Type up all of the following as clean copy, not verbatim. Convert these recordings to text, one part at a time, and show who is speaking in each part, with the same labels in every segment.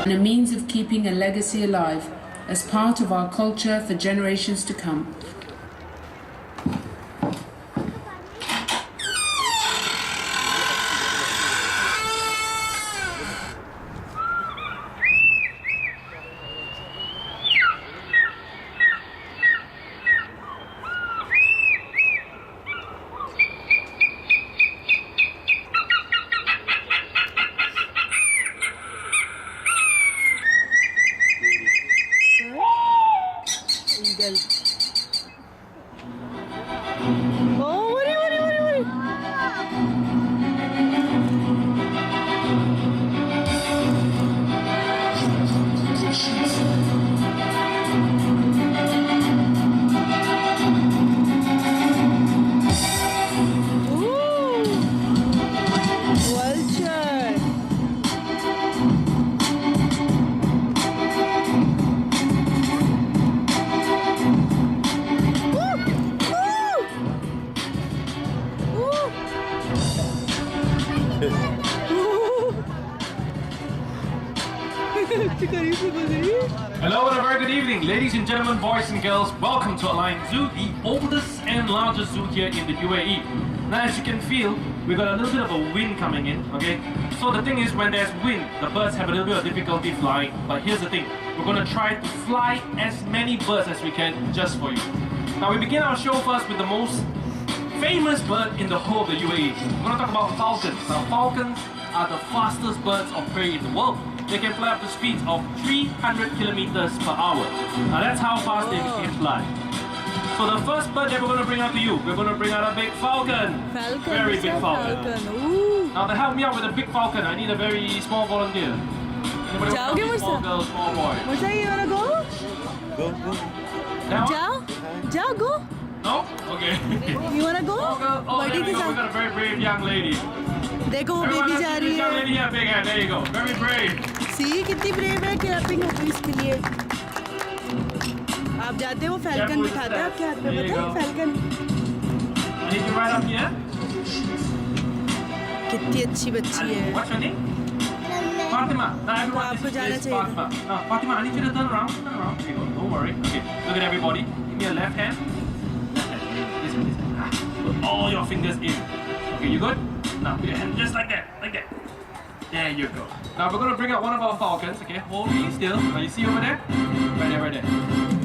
Speaker 1: and a means of keeping a legacy alive as part of our culture for generations to come.
Speaker 2: Hello and a very good evening, ladies and gentlemen, boys and girls. Welcome to Ain Zoo, the oldest and largest zoo here in the UAE. Now, as you can feel, we've got a little bit of a wind coming in, okay? So the thing is, when there's wind, the birds have a little bit of difficulty flying. But here's the thing, we're going to try to fly as many birds as we can just for you. Now, we begin our show first with the most famous bird in the whole of the UAE. We're going to talk about falcons. Now, falcons are the fastest birds of prey in the world. They can fly up to speeds of 300 kilometers per hour. Now that's how fast they can fly. So the first bird that we're going to bring out to you, we're going to bring out a big falcon. Very big falcon. Now to help me out with a big falcon, I need a very small volunteer. Anybody want to help? Small girl, small boy.
Speaker 3: Musa, you wanna go?
Speaker 4: Go.
Speaker 3: Jao, go.
Speaker 2: No? Okay.
Speaker 3: You wanna go?
Speaker 2: Small girl. Oh, there we go. We got a very brave young lady.
Speaker 3: देखो वो
Speaker 2: Everyone,
Speaker 3: baby
Speaker 2: let's
Speaker 3: जा
Speaker 2: give this
Speaker 3: रही
Speaker 2: young
Speaker 3: है।
Speaker 2: lady a big hand. There you go. Very brave.
Speaker 3: सी कितनी brave है clapping होगी इसके लिए। आप जाते हो फैल्कन बिठाते हैं आपके हाथ में पता है falcon.
Speaker 2: I need you right up here.
Speaker 3: कितनी अच्छी बच्ची है।
Speaker 2: What's your name? Fatima. Now everyone,
Speaker 3: आपको
Speaker 2: this
Speaker 3: जाना
Speaker 2: is
Speaker 3: चाहिए
Speaker 2: Fatima. Now, Fatima, I need you to turn around. Turn around. There you go. Don't worry. Okay. Look at everybody. Give me a left hand. Left hand. This one. Put all your fingers in. Okay, you good? Now put your hand just like that. Like that. There you go. Now we're gonna bring out one of our falcons. Okay, hold me still. Now you see over there? Right there.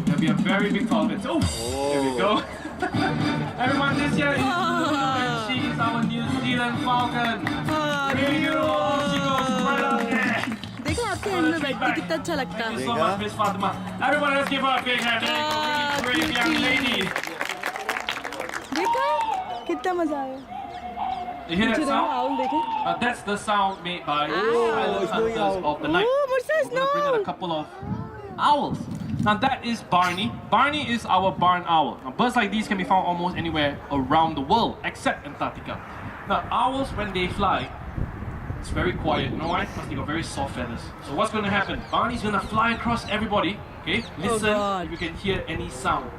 Speaker 2: There'll be a very big falcon. Oh, there we go. Everyone, this here is Luna, and she is our New Zealand falcon. Beautiful. She goes right up there.
Speaker 3: देखो आपके hand में बैठ के कितना अच्छा लगता
Speaker 2: Thank
Speaker 3: है।
Speaker 2: you so much, Miss Fatima. Everyone, let's give her a big hand. There you go. Really brave young lady.
Speaker 3: देखो कितना मजा आया।
Speaker 2: You hear that sound?
Speaker 3: Owl देखे।
Speaker 2: That's the sound made by silent hunters of the night.
Speaker 3: Oh, Mursa,
Speaker 2: We're going to bring out a couple of owls. Now that is Barney. Barney is our barn owl. Now birds like these can be found almost anywhere around the world except Antarctica. Now owls, when they fly, it's very quiet. You know why? Because they got very soft feathers. So what's going to happen? Barney's going to fly across everybody. Okay, listen if you can hear any sound.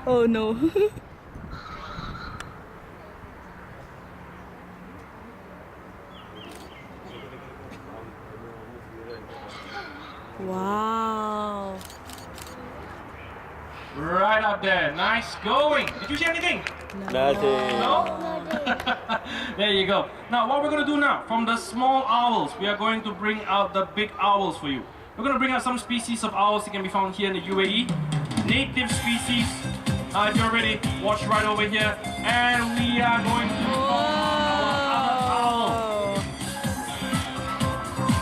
Speaker 3: Oh no. Wow.
Speaker 2: Right up there. Nice going. Did you see anything?
Speaker 4: Nothing.
Speaker 2: No? There you go. Now what we're going to do now, from the small owls, we are going to bring out the big owls for you. We're going to bring out some species of owls that can be found here in the UAE. Native species. If you're ready, watch right over here. And we are going to our other owl.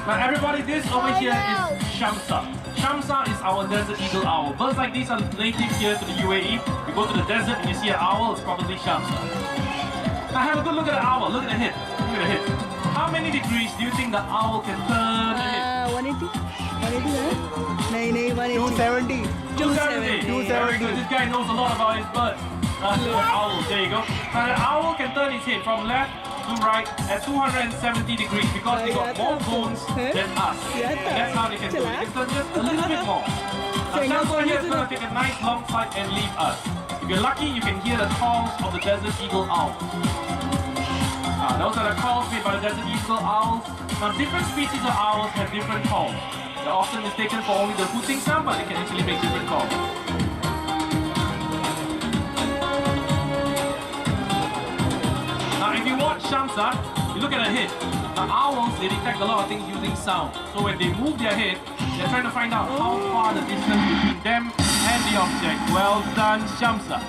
Speaker 2: Now everybody, this over here is Shamsa. Shamsa is our desert eagle owl. Birds like these are native here to the UAE. You go to the desert and you see an owl, it's probably Shamsa. Now have a good look at the owl. Look at the head. Look at the head. How many degrees do you think the owl can turn the head?
Speaker 3: 180? 180 है? नहीं 180.
Speaker 2: 270.
Speaker 3: 270.
Speaker 2: Very good. This guy knows a lot about his birds. Owls. There you go. Now the owl can turn his head from left to right at 270 degrees because they got more bones than us. That's how they can do it. They can turn just a little bit more. Now Shamsa here is going to take a nice long flight and leave us. If you're lucky, you can hear the calls of the desert eagle owl. Those are the calls made by the desert eagle owls. Now, different species of owls have different calls. They're often mistaken for only the hooting sound, but they can actually make different calls. Now, if you watch Shamsa, you look at her head. Now, owls, they detect a lot of things using sound. So when they move their head, they're trying to find out how far the distance between them and the object. Well done, Shamsa.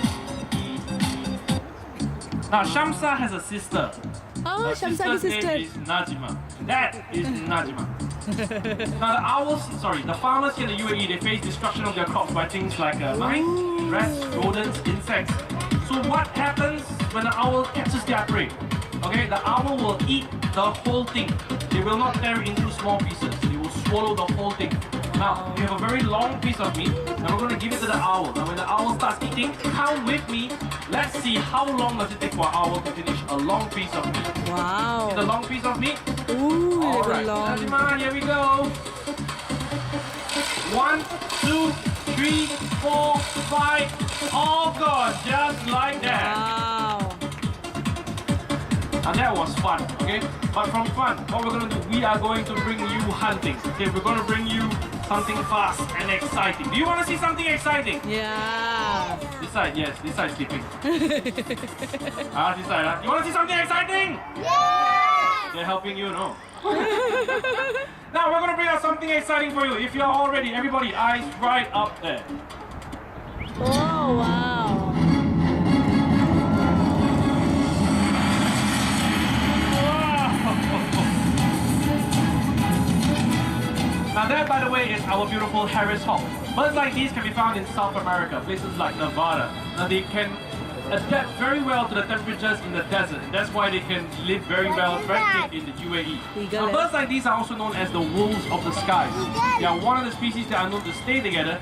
Speaker 2: Now, Shamsa has a sister.
Speaker 3: Oh,
Speaker 2: Her
Speaker 3: Shamsa
Speaker 2: sister's
Speaker 3: ki sister.
Speaker 2: name is Najima. That is Najima. Now, the farmers here in the UAE, they face destruction of their crops by things like mice, rats, rodents, insects. So what happens when the owl catches their prey? Okay, the owl will eat the whole thing. They will not tear it into small pieces. They will swallow the whole thing. Now, we have a very long piece of meat, and we're going to give it to the owl. Now, when the owl starts eating, count with me. Let's see how long does it take for an owl to finish a long piece of meat.
Speaker 3: Wow.
Speaker 2: Is a long piece of meat?
Speaker 3: Ooh,
Speaker 2: All
Speaker 3: very
Speaker 2: right,
Speaker 3: long.
Speaker 2: Najima, here we go. 1, 2, 3, 4, 5. All gone, just like that.
Speaker 3: Wow.
Speaker 2: And that was fun, okay? But from fun, what we're gonna do, we are going to bring you hunting. Okay, we're gonna bring you something fast and exciting. Do you wanna see something exciting?
Speaker 3: Yeah.
Speaker 2: This side, yes, this side sleeping. This side, You wanna see something exciting? Yeah! They're helping you, no? Now we're gonna bring out something exciting for you. If you're all ready, everybody, eyes right up there.
Speaker 3: Oh, wow.
Speaker 2: Now that, by the way, is our beautiful Harris Hawk. Birds like these can be found in South America, places like Nevada. Now they can adapt very well to the temperatures in the desert. That's why they can live very well right here in the UAE. Now birds like these are also known as the wolves of the skies. They are one of the species that are known to stay together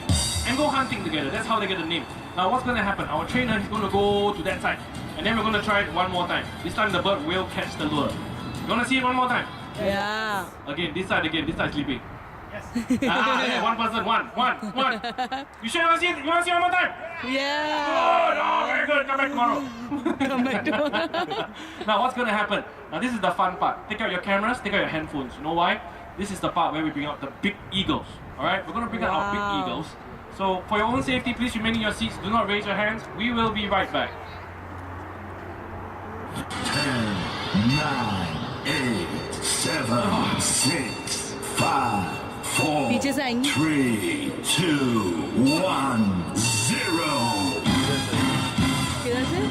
Speaker 2: and go hunting together. That's how they get the name. Now what's going to happen? Our trainer is going to go to that side. And then we're going to try it one more time. This time the bird will catch the lure. You want to see it one more time?
Speaker 3: Yeah.
Speaker 2: Again, this side sleeping. Yeah, one person, one. You sure you want to see it? You want to see it one more time?
Speaker 3: Yeah.
Speaker 2: Good, oh, very good. Come back tomorrow.
Speaker 3: Come back to
Speaker 2: Now, what's going to happen? Now, this is the fun part. Take out your cameras, take out your handphones. You know why? This is the part where we bring out the big eagles. Alright, we're going to bring out our big eagles. So, for your own safety, please remain in your seats. Do not raise your hands. We will be right back.
Speaker 5: 10, 9, 8, 7, 6, 5, 4,
Speaker 3: पीछे से आएंगी
Speaker 5: 3, 2, 1, 0.
Speaker 3: किधर से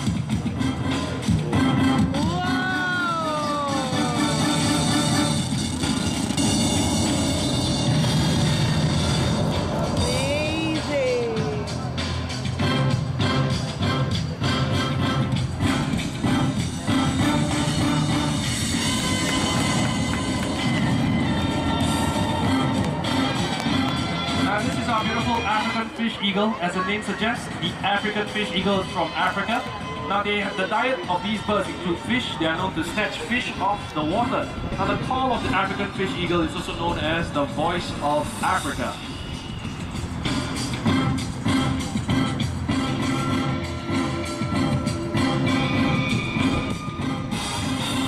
Speaker 2: This is our beautiful African fish eagle. As the name suggests, the African fish eagle is from Africa. Now, the diet of these birds include fish. They are known to snatch fish off the water. Now, the call of the African fish eagle is also known as the voice of Africa.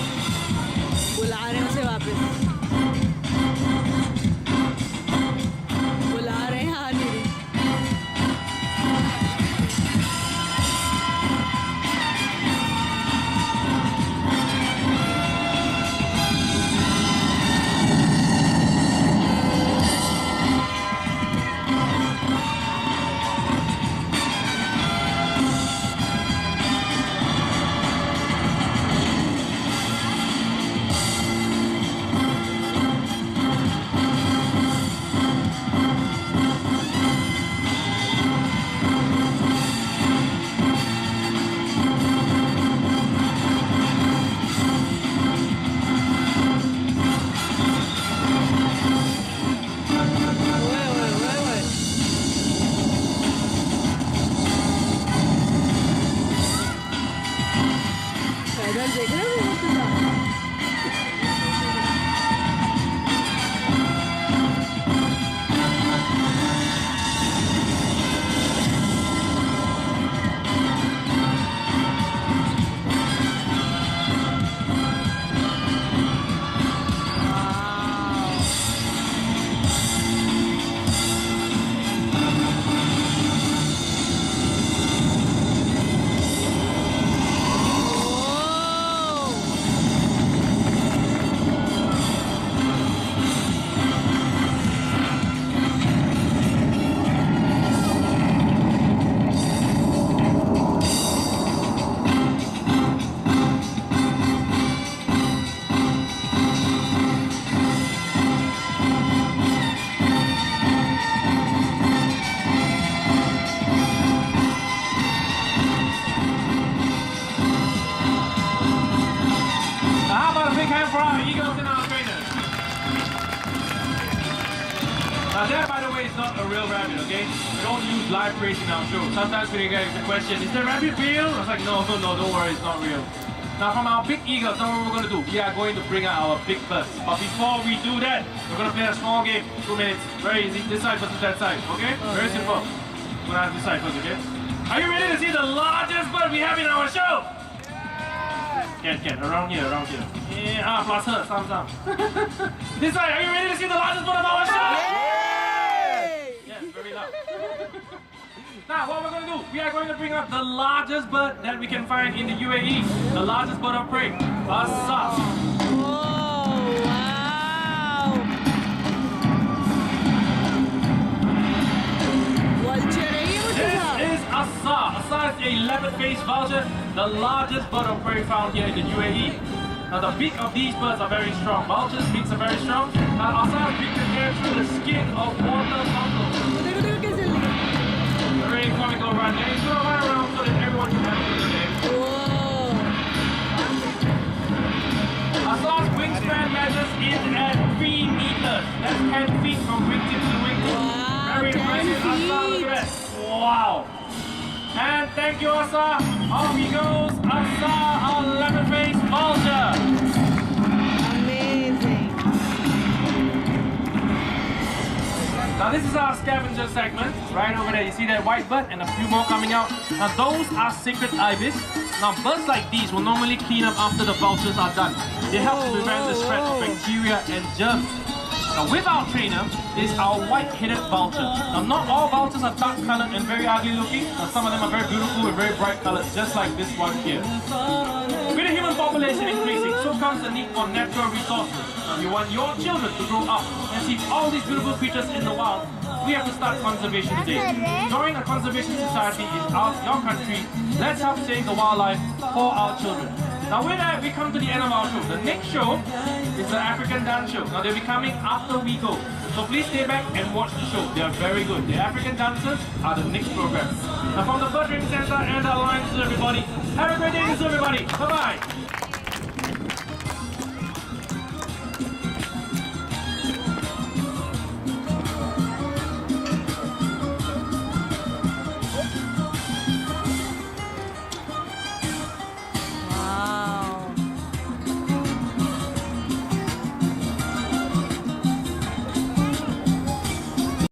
Speaker 3: बुला रहे हैं उसे वापस बुला रहे हैं हाँ नहीं पैदल देख रहे हो
Speaker 2: Now that, by the way, is not a real rabbit, okay? We don't use live praise in our show. Sometimes when you get the question, is the rabbit real? I was like, no, don't worry, it's not real. Now from our big eagles, now what we're going to do, we are going to bring out our big birds. But before we do that, we're going to play a small game, 2 minutes. Very easy, this side versus that side, okay? Very simple. We're going to have this side first, okay? Are you ready to see the largest bird we have in our show? Get, around here. Yeah, plus her, some. This side, are you ready to see the largest bird of our show? Yes, very loud. Now, what we're going to do, we are going to bring up the largest bird that we can find in the UAE. The largest bird of prey, a sa.
Speaker 3: Oh, wow.
Speaker 2: This is a sa. A sa is a leopard-faced vulture, the largest bird of prey found here in the UAE. Now, the beak of these birds are very strong. Vultures' beaks are very strong. Now, Asa's beak can tear through the skin of water buffalo. Very comical run. And he's going to run around so that everyone can have a good day. Asa's wingspan measures in at 3 meters. That's 10 feet from wingtip to wingtip. Very impressive. Asa, look at that. Wow. And thank you, Asa. Off he goes. Asa, our leopard-faced vulture.
Speaker 3: Amazing.
Speaker 2: Now this is our scavenger segment. Right over there, you see that white bird and a few more coming out. Now those are sacred ibis. Now birds like these will normally clean up after the vultures are done. They help to prevent the spread of bacteria and germs. Now with our trainer is our white-headed vulture. Now not all vultures are dark-colored and very ugly looking. Now some of them are very beautiful and very bright-colored, just like this one here. With the human population increasing, so comes the need for natural resources. Now you want your children to grow up and see all these beautiful creatures in the wild, we have to start conservation today. Join a conservation society in your country. Let's help save the wildlife for our children. Now with that, we come to the end of our show. The next show is the African dance show. Now they'll be coming after we go. So please stay back and watch the show. They are very good. The African dancers are the next program. Now from the Bird Training Center and the Alliance Zoo, everybody, have a great day, everybody. Bye-bye.